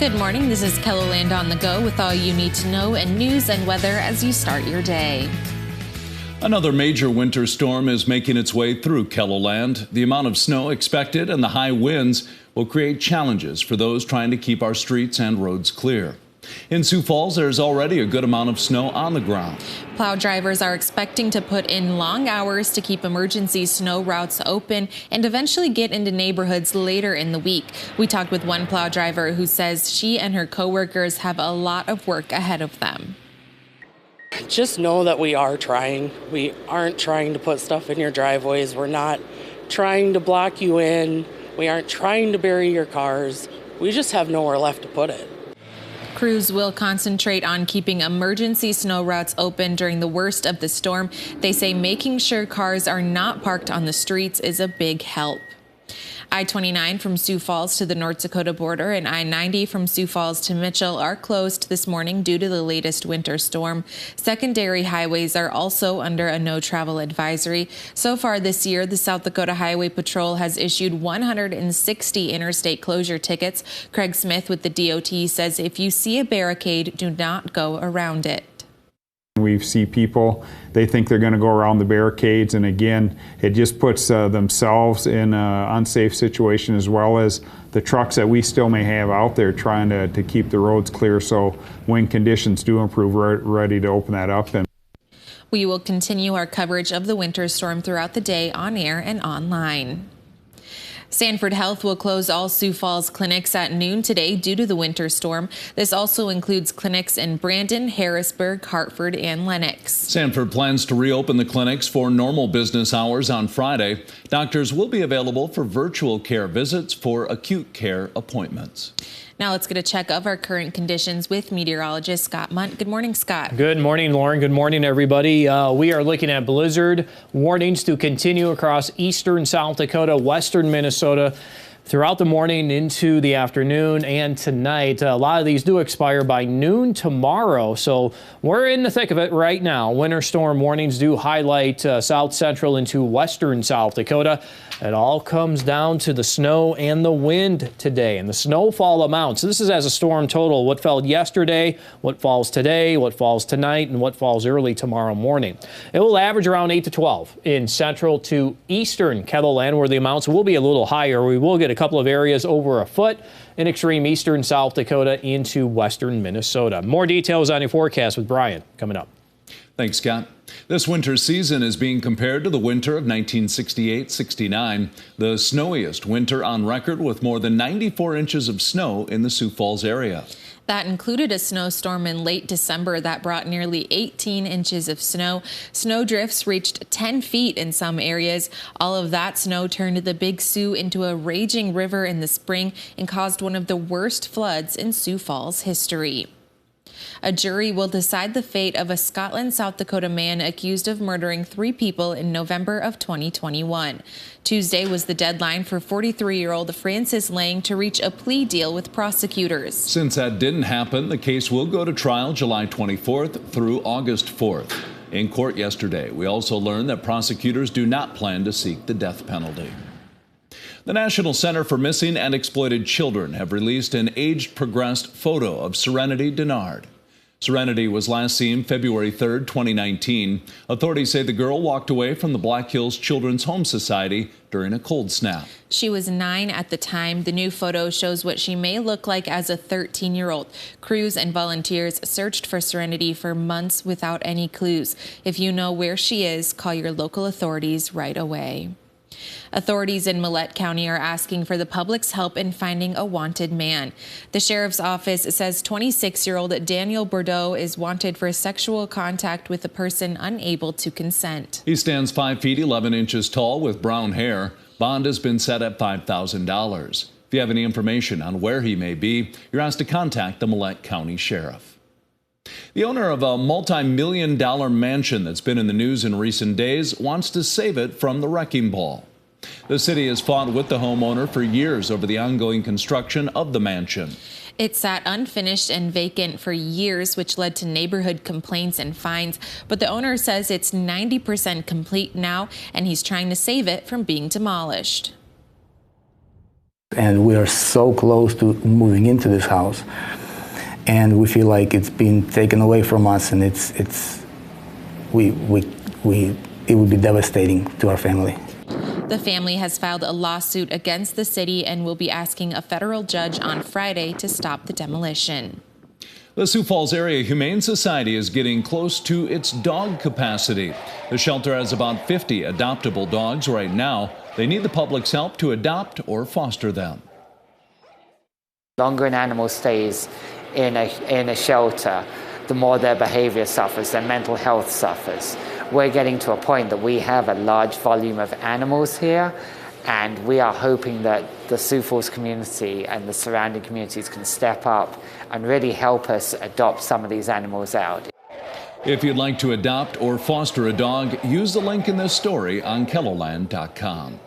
Good morning. This is KELOLAND on the go with all you need to know and news and weather as you start your day. Another major winter storm is making its way through KELOLAND. The amount of snow expected and the high winds will create challenges for those trying to keep our streets and roads clear. In Sioux Falls, there's already a good amount of snow on the ground. Plow drivers are expecting to put in long hours to keep emergency snow routes open and eventually get into neighborhoods later in the week. We talked with one plow driver who says she and her coworkers have a lot of work ahead of them. Just know that we are trying. We aren't trying to put stuff in your driveways. We're not trying to block you in. We aren't trying to bury your cars. We just have nowhere left to put it. Crews will concentrate on keeping emergency snow routes open during the worst of the storm. They say making sure cars are not parked on the streets is a big help. I-29 from Sioux Falls to the North Dakota border and I-90 from Sioux Falls to Mitchell are closed this morning due to the latest winter storm. Secondary highways are also under a no-travel advisory. So far this year, the South Dakota Highway Patrol has issued 160 interstate closure tickets. Craig Smith with the DOT says if you see a barricade, do not go around it. We see people, they think they're going to go around the barricades, and again, it just puts themselves in an unsafe situation, as well as the trucks that we still may have out there trying to keep the roads clear, so when conditions do improve, we're ready to open that up. And we will continue our coverage of the winter storm throughout the day on air and online. Sanford Health will close all Sioux Falls clinics at noon today due to the winter storm. This also includes clinics in Brandon, Harrisburg, Hartford, and Lenox. Sanford plans to reopen the clinics for normal business hours on Friday. Doctors will be available for virtual care visits for acute care appointments. Now let's get a check of our current conditions with meteorologist Scott Munt. Good morning, Scott. Good morning, Lauren. Good morning, everybody. We are looking at blizzard warnings to continue across eastern South Dakota, western Minnesota throughout the morning into the afternoon and tonight. A lot of these do expire by noon tomorrow, so we're in the thick of it right now. Winter storm warnings do highlight south central into western South Dakota. It all comes down to the snow and the wind today and the snowfall amounts. This is as a storm total, what fell yesterday, what falls today, what falls tonight, and what falls early tomorrow morning. It will average around 8 to 12 in central to eastern KELOLAND, where the amounts will be a little higher. We will get a couple of areas over a foot in extreme eastern South Dakota into western Minnesota. More details on your forecast with Brian coming up. Thanks, Scott. This winter season is being compared to the winter of 1968-69, the snowiest winter on record, with more than 94 inches of snow in the Sioux Falls area. That included a snowstorm in late December that brought nearly 18 inches of snow. Snow drifts reached 10 feet in some areas. All of that snow turned the Big Sioux into a raging river in the spring and caused one of the worst floods in Sioux Falls history. A jury will decide the fate of a Scotland, South Dakota man accused of murdering 3 people in November of 2021. Tuesday was the deadline for 43-year-old Francis Lang to reach a plea deal with prosecutors. Since that didn't happen, the case will go to trial July 24th through August 4th. In court yesterday, we also learned that prosecutors do not plan to seek the death penalty. The National Center for Missing and Exploited Children have released an age-progressed photo of Serenity Denard. Serenity was last seen February 3rd, 2019. Authorities say the girl walked away from the Black Hills Children's Home Society during a cold snap. She was 9 at the time. The new photo shows what she may look like as a 13-year-old. Crews and volunteers searched for Serenity for months without any clues. If you know where she is, call your local authorities right away. Authorities in Millette County are asking for the public's help in finding a wanted man. The sheriff's office says 26-year-old Daniel Bordeaux is wanted for sexual contact with a person unable to consent. He stands 5 feet 11 inches tall with brown hair. Bond has been set at $5,000. If you have any information on where he may be, you're asked to contact the Millette County Sheriff. The owner of a multi-million-dollar mansion that's been in the news in recent days wants to save it from the wrecking ball. The city has fought with the homeowner for years over the ongoing construction of the mansion. It sat unfinished and vacant for years, which led to neighborhood complaints and fines. But the owner says it's 90% complete now, and he's trying to save it from being demolished. And we are so close to moving into this house, and we feel like it's been taken away from us, and it would be devastating to our family. The family has filed a lawsuit against the city and will be asking a federal judge on Friday to stop the demolition. The Sioux Falls Area Humane Society is getting close to its dog capacity. The shelter has about 50 adoptable dogs right now. They need the public's help to adopt or foster them. The longer an animal stays in a shelter, the more their behavior suffers, their mental health suffers. We're getting to a point that we have a large volume of animals here, and we are hoping that the Sioux Falls community and the surrounding communities can step up and really help us adopt some of these animals out. If you'd like to adopt or foster a dog, use the link in this story on KELOLAND.com.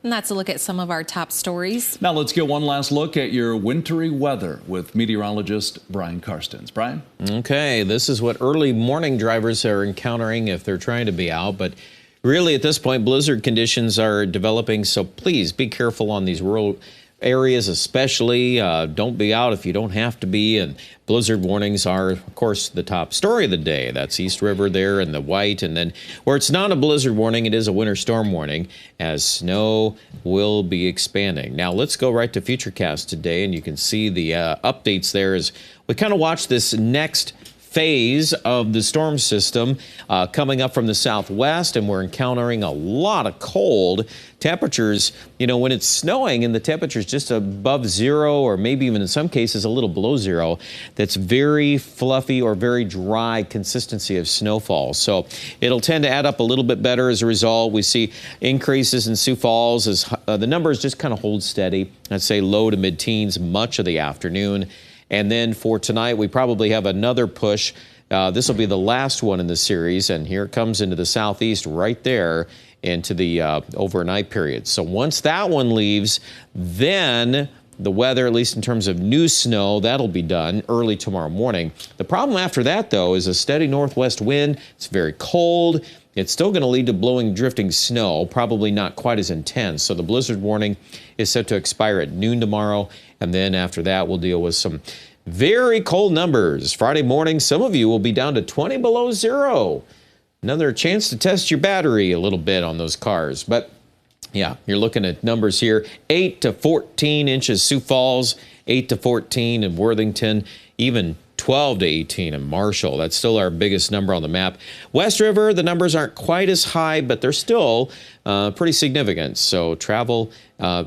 And that's a look at some of our top stories. Now let's get one last look at your wintry weather with meteorologist Brian Karstens. Brian? Okay, this is what early morning drivers are encountering if they're trying to be out, but really at this point blizzard conditions are developing, so please be careful on these rural areas especially. Don't be out if you don't have to be, and blizzard warnings are, of course, the top story of the day. That's East River there and the white, and then where it's not a blizzard warning, it is a winter storm warning as snow will be expanding. Now let's go right to Futurecast today, and you can see the updates there as we kind of watch this next phase of the storm system coming up from the southwest, and we're encountering a lot of cold temperatures. You know, when it's snowing and the temperature's just above zero, or maybe even in some cases a little below zero, that's very fluffy or very dry consistency of snowfall. So it'll tend to add up a little bit better as a result. We see increases in Sioux Falls as the numbers just kind of hold steady. I'd say low to mid-teens much of the afternoon. And then for tonight, we probably have another push. This will be the last one in the series, and here it comes into the southeast right there into the overnight period. So once that one leaves, then the weather, at least in terms of new snow, that'll be done early tomorrow morning. The problem after that, though, is a steady northwest wind. It's very cold. It's still going to lead to blowing, drifting snow, probably not quite as intense. So the blizzard warning is set to expire at noon tomorrow. And then after that, we'll deal with some very cold numbers. Friday morning, some of you will be down to 20 below zero. Another chance to test your battery a little bit on those cars. But yeah, you're looking at numbers here. 8 to 14 inches Sioux Falls, 8 to 14 in Worthington, even 12 to 18 in Marshall. That's still our biggest number on the map. West River, the numbers aren't quite as high, but they're still pretty significant. So travel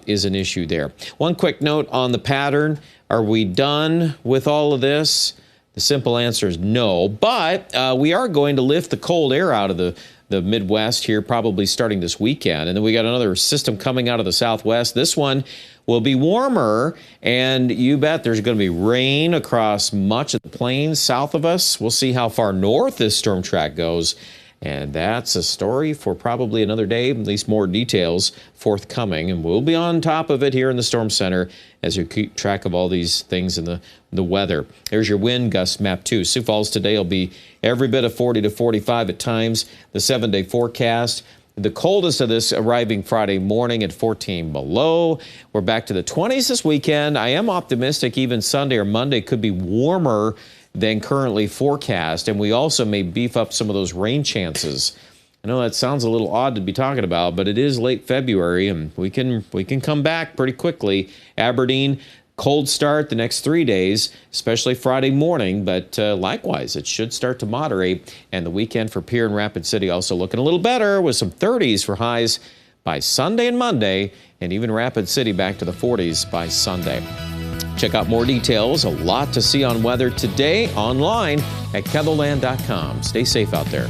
is an issue there. One quick note on the pattern. Are we done with all of this? The simple answer is no, but we are going to lift the cold air out of the Midwest here, probably starting this weekend. And then we got another system coming out of the southwest. This one will be warmer, and you bet there's going to be rain across much of the plains south of us. We'll see how far north this storm track goes, and that's a story for probably another day, at least more details forthcoming, and we'll be on top of it here in the Storm Center as we keep track of all these things in the weather. There's your wind gust map too. Sioux Falls today will be every bit of 40 to 45 at times. The 7-day forecast. The coldest of this arriving Friday morning at 14 below. We're back to the 20s this weekend. I am optimistic even Sunday or Monday could be warmer than currently forecast. And we also may beef up some of those rain chances. I know that sounds a little odd to be talking about, but it is late February and we can come back pretty quickly. Aberdeen, cold start the next 3 days, especially Friday morning, but likewise, it should start to moderate. And the weekend for Pierre and Rapid City also looking a little better with some 30s for highs by Sunday and Monday, and even Rapid City back to the 40s by Sunday. Check out more details, a lot to see on weather today online at KELOLAND.com. Stay safe out there.